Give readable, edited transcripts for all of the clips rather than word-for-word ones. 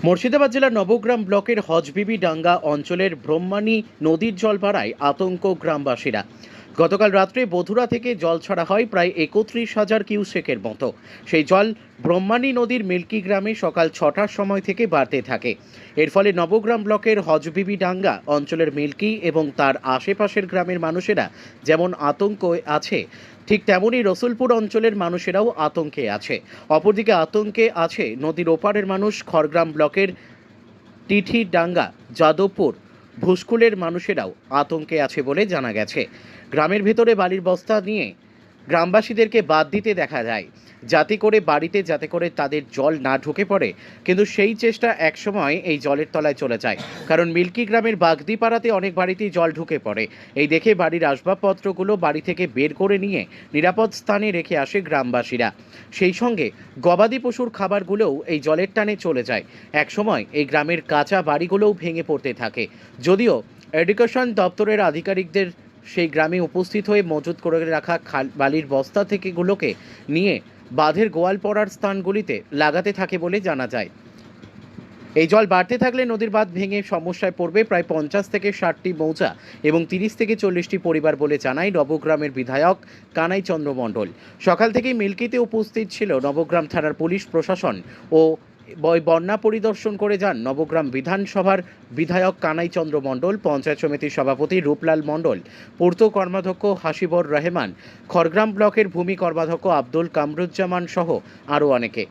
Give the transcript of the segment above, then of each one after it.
মুর্শিদাবাদ জেলার নবগ্রাম ব্লকের হজবিবি ডাঙ্গা অঞ্চলের ব্রহ্মানী নদীর জল বাড়ায় আতঙ্ক গ্রামবাসীরা। গতকাল রাত্রে বধুরা থেকে জল ছাড়া হয় প্রায় ৩১,০০০ কিউসেকের মতো। সেই জল ব্রহ্মানী নদীর মিল্কি গ্রামে সকাল ৬টার সময় থেকে বাড়তে থাকে। এর ফলে নবগ্রাম ব্লকের হজবিবি ডাঙ্গা অঞ্চলের মিল্কি এবং তার আশেপাশের গ্রামের মানুষেরা যেমন আতঙ্কে আছে, ঠিক তেমনই রসুলপুর অঞ্চলের মানুষেরাও আতঙ্কে আছে। অপরদিকে আতঙ্কে আছে নদীর ওপারের মানুষ। খড়গ্রাম ব্লকের টিঠিডাঙ্গা, যাদবপুর, ভুসকুলের মানুষেরাও আতঙ্কে আছে বলে জানা গেছে। গ্রামের ভেতরে বালির বস্তা নিয়ে গ্রামবাসীদেরকে বাদ দিতে দেখা যায়, যাতে করে তাদের জল না ঢুকে পড়ে। কিন্তু সেই চেষ্টা একসময় এই জলের তলায় চলে যায়, কারণ মিল্কি গ্রামের বাগদিপাড়াতে অনেক বাড়িতেই জল ঢুকে পড়ে। এই দেখে বাড়ির আসবাবপত্রগুলো বাড়ি থেকে বের করে নিয়ে নিরাপদ স্থানে রেখে আসে গ্রামবাসীরা। সেই সঙ্গে গবাদি পশুর খাবারগুলোও এই জলের টানে চলে যায়। একসময় এই গ্রামের কাঁচা বাড়িগুলোও ভেঙে পড়তে থাকে। যদিও এডুকেশন দপ্তরের আধিকারিকদের সেই গ্রামে উপস্থিত হয়ে মজুত করে রাখা বালির বস্তা থেকে গুলোকে নিয়ে বাঁধের গোয়াল পড়ার স্থানগুলিতে লাগাতে থাকে বলে জানা যায়। এই জল বাড়তে থাকলে নদীর বাঁধ ভেঙে সমস্যায় পড়বে প্রায় 50 থেকে 60টি মৌজা এবং 30 থেকে 40টি পরিবার বলে জানায় নবগ্রামের বিধায়ক কানাই চন্দ্র মণ্ডল। সকাল থেকেই মিল্কিতে উপস্থিত ছিল নবগ্রাম থানার পুলিশ প্রশাসন ও বন্যা পরিদর্শন করে যান নবগ্রাম বিধানসভার বিধায়ক কানাই চন্দ্র মণ্ডল, পঞ্চায়েত সমিতির সভাপতি রূপলাল মণ্ডল, পূর্ত কর্মাধ্যক্ষ হাসিবর রহমান, খড়গ্রাম ব্লকের ভূমি কর্মাধ্যক্ষ আব্দুল কামরুজ্জামান সহ আরও অনেকে।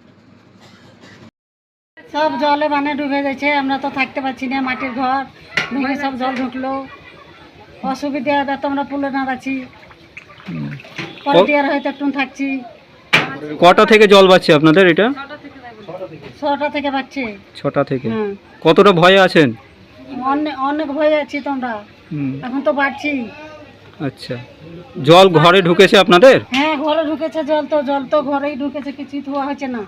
সব জলে ডুবে গেছে, আমরা তো থাকতে পারছি না, মাটির ঘর ভেঙে সব জল ঢুকলো, অসুবিধা হবে তো আমরা পুলে না আছি, পরে দেওয়ার হয়তো একটু থাকছি। কটা থেকে জল বাড়ছে আপনাদের? এটা 6টা থেকে বাড়ছে। 6টা থেকে। কতটা ভয়ে আছেন? অনেক ভয়ে আছি তোমরা, এখন তো বাড়ছি। আচ্ছা, জল ঘরে ঢুকেছে আপনাদের? হ্যাঁ, ঘরে ঢুকেছে জল তো ঘরেই ঢুকেছে, কিছু ধোয়া হয়েছে না।